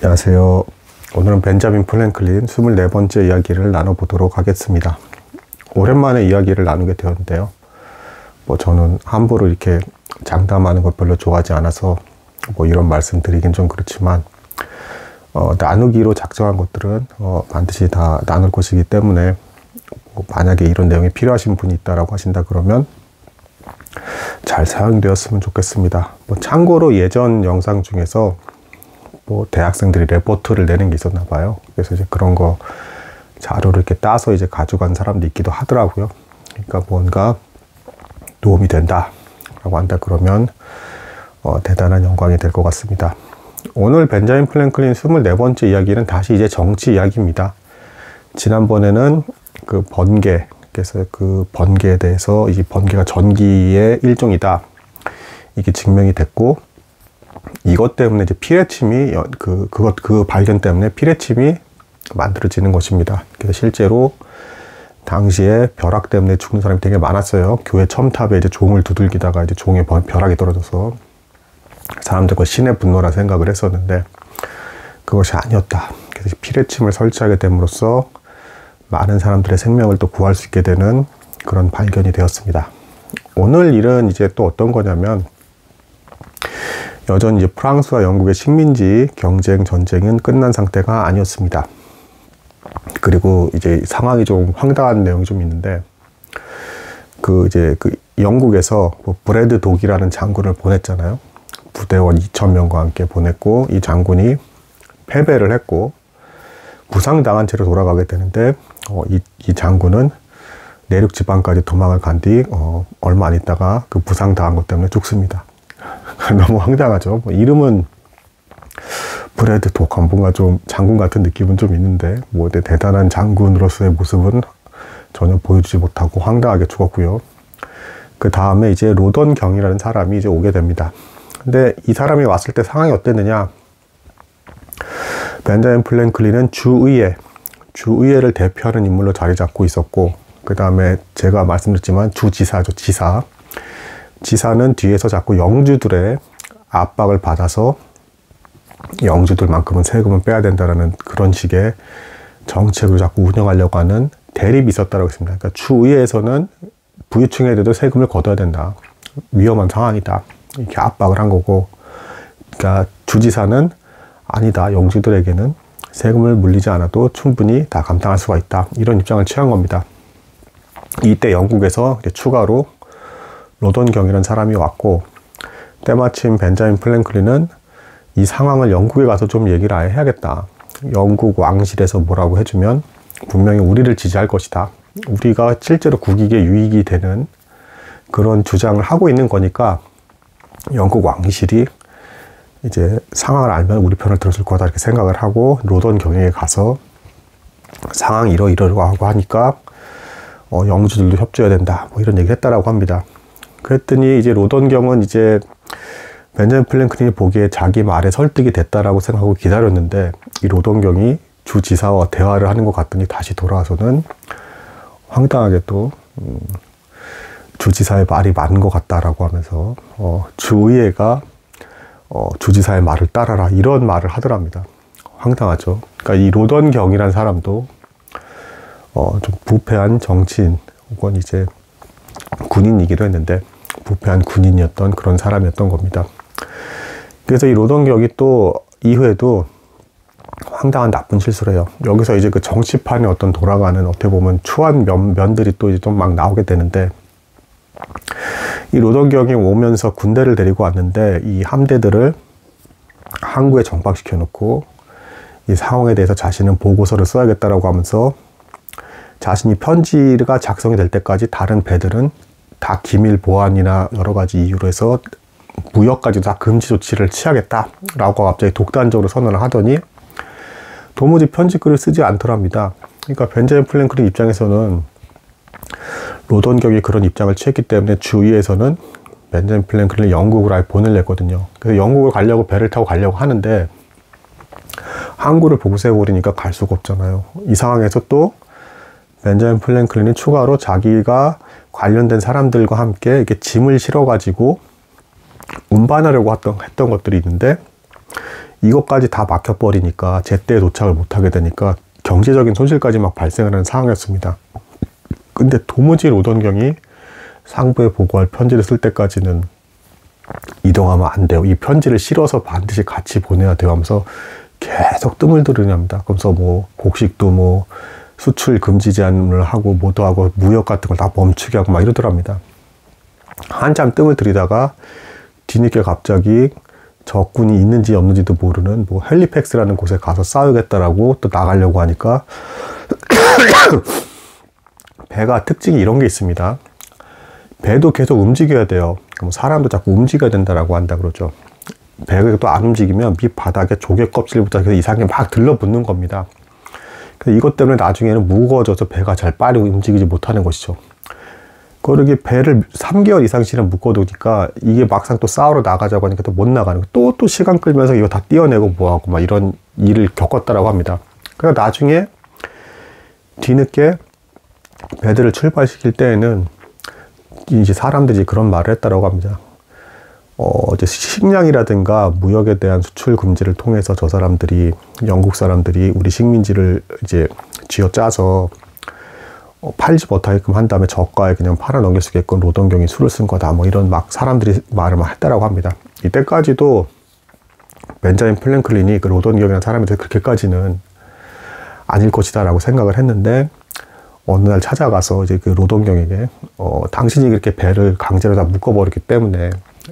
안녕하세요. 오늘은 벤자민 프랭클린 24번째 이야기를 나눠보도록 하겠습니다. 오랜만에 이야기를 나누게 되었는데요. 저는 함부로 이렇게 장담하는 걸 별로 좋아하지 않아서 이런 말씀 드리긴 좀 그렇지만 나누기로 작정한 것들은 반드시 다 나눌 것이기 때문에 만약에 이런 내용이 필요하신 분이 있다라고 하신다 그러면 잘 사용되었으면 좋겠습니다. 참고로 예전 영상 중에서 대학생들이 레포트를 내는 게 있었나 봐요. 그래서 이제 그런 거 자료를 이렇게 따서 이제 가져간 사람도 있기도 하더라고요. 그러니까 뭔가 도움이 된다라고 한다 그러면 대단한 영광이 될 것 같습니다. 오늘 벤자민 프랭클린 24번째 이야기는 다시 이제 정치 이야기입니다. 지난번에는 그 번개, 그래서 그 번개에 대해서 이 번개가 전기의 일종이다. 이게 증명이 됐고, 이것 때문에 이제 피뢰침이 그 발견 때문에 피뢰침이 만들어지는 것입니다. 그래서 실제로 당시에 벼락 때문에 죽는 사람이 되게 많았어요. 교회 첨탑에 이제 종을 두들기다가 이제 종에 벼락이 떨어져서 사람들 그 신의 분노라 생각을 했었는데 그것이 아니었다. 그래서 피뢰침을 설치하게 됨으로써 많은 사람들의 생명을 또 구할 수 있게 되는 그런 발견이 되었습니다. 오늘 일은 이제 또 어떤 거냐면, 여전히 이제 프랑스와 영국의 식민지 경쟁 전쟁은 끝난 상태가 아니었습니다. 그리고 이제 상황이 좀 황당한 내용이 좀 있는데, 영국에서 브래드 독이라는 장군을 보냈잖아요. 부대원 2,000명과 함께 보냈고, 이 장군이 패배를 했고 부상당한 채로 돌아가게 되는데, 이 장군은 내륙 지방까지 도망을 간 뒤 얼마 안 있다가 그 부상당한 것 때문에 죽습니다. 너무 황당하죠. 이름은 브래드 독, 뭔가 좀 장군 같은 느낌은 좀 있는데 대단한 장군으로서의 모습은 전혀 보여주지 못하고 황당하게 죽었고요. 그 다음에 이제 로던 경이라는 사람이 이제 오게 됩니다. 근데 이 사람이 왔을 때 상황이 어땠느냐? 벤자민 프랭클린은 주의회를 대표하는 인물로 자리 잡고 있었고, 그 다음에 제가 말씀드렸지만 주지사죠, 지사. 지사는 뒤에서 자꾸 영주들의 압박을 받아서 영주들만큼은 세금을 빼야 된다는 그런 식의 정책을 자꾸 운영하려고 하는 대립이 있었다고 했습니다. 그러니까 주의회에서는 부유층에도 세금을 걷어야 된다. 위험한 상황이다. 이렇게 압박을 한 거고, 그러니까 주지사는 아니다. 영주들에게는 세금을 물리지 않아도 충분히 다 감당할 수가 있다. 이런 입장을 취한 겁니다. 이때 영국에서 이제 추가로 로던 경이라는 사람이 왔고, 때마침 벤자민 프랭클린은 이 상황을 영국에 가서 좀 얘기를 아예 해야겠다. 영국 왕실에서 뭐라고 해주면 분명히 우리를 지지할 것이다. 우리가 실제로 국익에 유익이 되는 그런 주장을 하고 있는 거니까 영국 왕실이 이제 상황을 알면 우리 편을 들어줄 거다 이렇게 생각을 하고 로던 경에 가서 상황이 이러이러하고 하니까 영주들도 협조해야 된다. 이런 얘기를 했다라고 합니다. 그랬더니 이제 로던 경은 이제 벤자민 프랭클린이 보기에 자기 말에 설득이 됐다라고 생각하고 기다렸는데, 이 로던 경이 주지사와 대화를 하는 것 같더니 다시 돌아와서는 황당하게 또 주지사의 말이 맞는 것 같다라고 하면서 주의회가 주지사의 말을 따라라 이런 말을 하더랍니다. 황당하죠. 그러니까 이 로던 경이라는 사람도 좀 부패한 정치인 혹은 이제 군인이기도 했는데 부패한 군인이었던 그런 사람이었던 겁니다. 그래서 이 로던 경이 또 이후에도 황당한 나쁜 실수를 해요. 여기서 이제 그 정치판에 어떤 돌아가는 어떻게 보면 추한 면들이 또 이제 좀 막 나오게 되는데, 이 로던 경이 오면서 군대를 데리고 왔는데 이 함대들을 항구에 정박시켜 놓고 이 상황에 대해서 자신은 보고서를 써야겠다라고 하면서 자신이 편지가 작성이 될 때까지 다른 배들은 다 기밀 보안이나 여러 가지 이유로 해서 무역까지 다 금지 조치를 취하겠다라고 갑자기 독단적으로 선언을 하더니 도무지 편지글을 쓰지 않더랍니다. 그러니까 벤자민 프랭클린 입장에서는 로던 경이 그런 입장을 취했기 때문에 주위에서는 벤자민 프랭클린을 영국으로 아예 보내려거든요. 그래서 영국을 가려고 배를 타고 가려고 하는데 항구를 복구해버리니까 갈 수가 없잖아요. 이 상황에서 또 벤자민 프랭클린이 추가로 자기가 관련된 사람들과 함께 이렇게 짐을 실어가지고 운반하려고 했던 것들이 있는데, 이것까지 다 막혀버리니까 제때 도착을 못하게 되니까 경제적인 손실까지 막 발생하는 상황이었습니다. 근데 도무지 로던경이 상부에 보고할 편지를 쓸 때까지는 이동하면 안 돼요. 이 편지를 실어서 반드시 같이 보내야 돼요 하면서 계속 뜸을 들이랍니다. 그러면서 뭐 곡식도 뭐 수출 금지 제한을 하고 뭐도 하고 무역 같은 걸 다 멈추게 하고 막 이러더랍니다. 한참 뜸을 들이다가 뒤늦게 갑자기 적군이 있는지 없는지도 모르는 뭐 헬리팩스라는 곳에 가서 싸우겠다라고 또 나가려고 하니까 배가 특징이 이런 게 있습니다. 배도 계속 움직여야 돼요. 그럼 사람도 자꾸 움직여야 된다라고 한다 그러죠. 배가 또 안 움직이면 밑바닥에 조개 껍질부터 계속 이상하게 막 들러붙는 겁니다. 이것 때문에 나중에는 무거워져서 배가 잘 빨리 움직이지 못하는 것이죠. 그러기 배를 3개월 이상씩은 묶어두니까 이게 막상 또 싸우러 나가자고 하니까 또 못 나가는 거예요. 또 시간 끌면서 이거 다 띄어내고 뭐하고 막 이런 일을 겪었다라고 합니다. 그래서 나중에 뒤늦게 배들을 출발시킬 때에는 이제 사람들이 그런 말을 했다라고 합니다. 이제 식량이라든가 무역에 대한 수출 금지를 통해서 저 사람들이, 영국 사람들이 우리 식민지를 이제 쥐어짜서 팔지 못하게끔 한 다음에 저가에 그냥 팔아 넘길 수 있게끔 로던경이 수를 쓴 거다. 뭐 이런 막 사람들이 말을 막 했다라고 합니다. 이때까지도 벤자민 플랭클린이 그 로던경이라는 사람에 대해서 그렇게까지는 아닐 것이다 라고 생각을 했는데, 어느 날 찾아가서 이제 그 로던경에게 당신이 그렇게 배를 강제로 다 묶어버렸기 때문에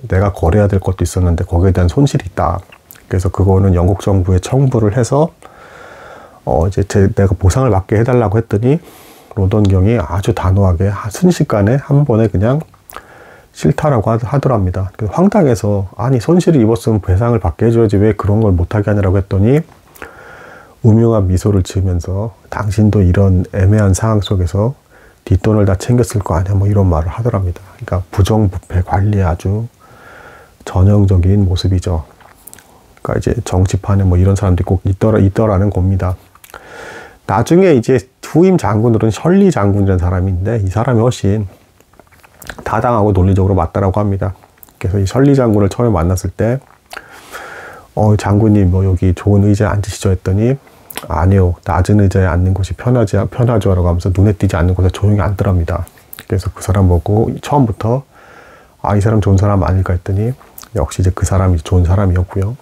내가 거래해야 될 것도 있었는데 거기에 대한 손실이 있다. 그래서 그거는 영국 정부에 청구를 해서 이제 내가 보상을 받게 해달라고 했더니 로던경이 아주 단호하게 순식간에 한 번에 그냥 싫다라고 하더랍니다. 그래서 황당해서 아니 손실을 입었으면 배상을 받게 해줘야지 왜 그런 걸 못하게 하냐라고 했더니 우명한 미소를 지으면서 당신도 이런 애매한 상황 속에서 뒷돈을 다 챙겼을 거 아니야 뭐 이런 말을 하더랍니다. 그러니까 부정부패 관리에 아주 전형적인 모습이죠. 그러니까 이제 정치판에 뭐 이런 사람들이 꼭 있더라는 겁니다. 나중에 이제 후임 장군으로는 셜리 장군이라는 사람이 있는데 이 사람이 훨씬 타당하고 논리적으로 맞다라고 합니다. 그래서 이 셜리 장군을 처음에 만났을 때 장군님 뭐 여기 좋은 의자에 앉으시죠 했더니 아니요, 낮은 의자에 앉는 것이 편하죠 라고 하면서 눈에 띄지 않는 곳에 조용히 앉더랍니다. 그래서 그 사람 보고 처음부터 이 사람 좋은 사람 아닐까 했더니 역시 이제 그 사람이 좋은 사람이었고요.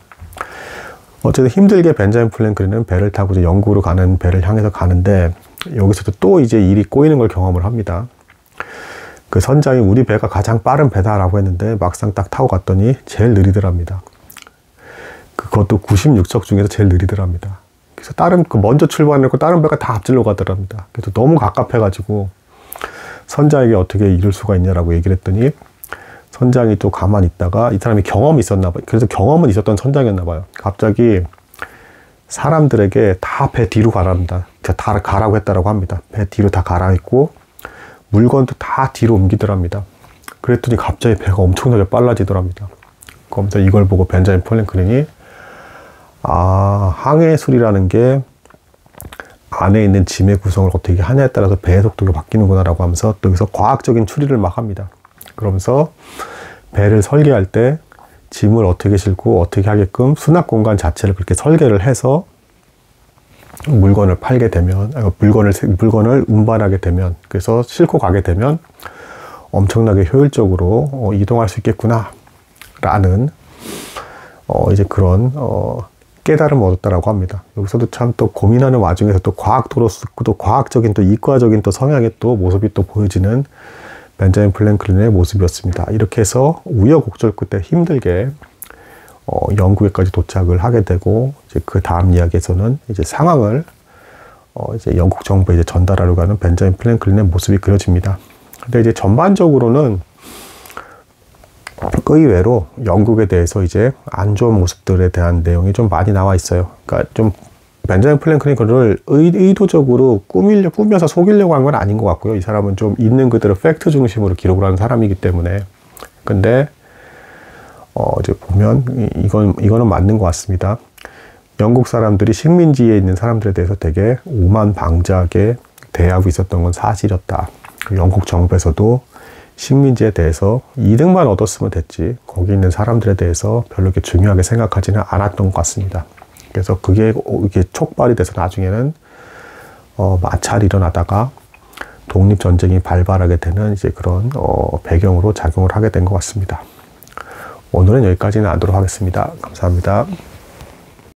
어쨌든 힘들게 벤자민 플랭클린은 배를 타고 이제 영국으로 가는 배를 향해서 가는데 여기서도 또 이제 일이 꼬이는 걸 경험을 합니다. 그 선장이 우리 배가 가장 빠른 배다라고 했는데 막상 딱 타고 갔더니 제일 느리더랍니다. 그것도 96척 중에서 제일 느리더랍니다. 그래서 먼저 출발해놓고 다른 배가 다 앞질러 가더랍니다. 그래서 너무 갑갑해가지고 선장에게 어떻게 이럴 수가 있냐라고 얘기를 했더니 선장이 또 가만히 있다가 이 사람이 경험이 있었나 봐요. 그래서 경험은 있었던 선장이었나 봐요. 갑자기 사람들에게 다 배 뒤로 가랍니다. 다 가라고 했다라고 합니다. 배 뒤로 다 가라 했고 물건도 다 뒤로 옮기더랍니다. 그랬더니 갑자기 배가 엄청나게 빨라지더랍니다. 그러면서 이걸 보고 벤자민 플랭클린이 항해술이라는 게 안에 있는 짐의 구성을 어떻게 하냐에 따라서 배의 속도가 바뀌는구나 라고 하면서 또 여기서 과학적인 추리를 막 합니다. 그러면서 배를 설계할 때 짐을 어떻게 싣고 어떻게 하게끔 수납 공간 자체를 그렇게 설계를 해서 물건을 팔게 되면, 물건을 운반하게 되면, 그래서 싣고 가게 되면 엄청나게 효율적으로 이동할 수 있겠구나 라는 이제 그런 깨달음을 얻었다라고 합니다. 여기서도 참 또 고민하는 와중에서 또 또 과학적인 또 이과적인 또 성향의 또 모습이 또 보여지는 벤자민 플랭클린의 모습이었습니다. 이렇게 해서 우여곡절 끝에 힘들게 영국에까지 도착을 하게 되고, 이제 그 다음 이야기에서는 이제 상황을 이제 영국 정부에 이제 전달하려고 하는 벤자민 플랭클린의 모습이 그려집니다. 근데 이제 전반적으로는 의외로 영국에 대해서 이제 안 좋은 모습들에 대한 내용이 좀 많이 나와 있어요. 그러니까 좀 벤자민 플랭클린이 그걸 의도적으로 꾸며서 속이려고 한 건 아닌 것 같고요. 이 사람은 좀 있는 그대로 팩트 중심으로 기록을 하는 사람이기 때문에. 근데 이제 보면 이거는 맞는 것 같습니다. 영국 사람들이 식민지에 있는 사람들에 대해서 되게 오만방자하게 대하고 있었던 건 사실이었다. 영국 정부에서도 식민지에 대해서 이득만 얻었으면 됐지 거기 있는 사람들에 대해서 별로 이렇게 중요하게 생각하지는 않았던 것 같습니다. 그래서 그게 이게 촉발이 돼서 나중에는 마찰이 일어나다가 독립전쟁이 발발하게 되는 이제 그런 배경으로 작용을 하게 된 것 같습니다. 오늘은 여기까지는 하도록 하겠습니다. 감사합니다.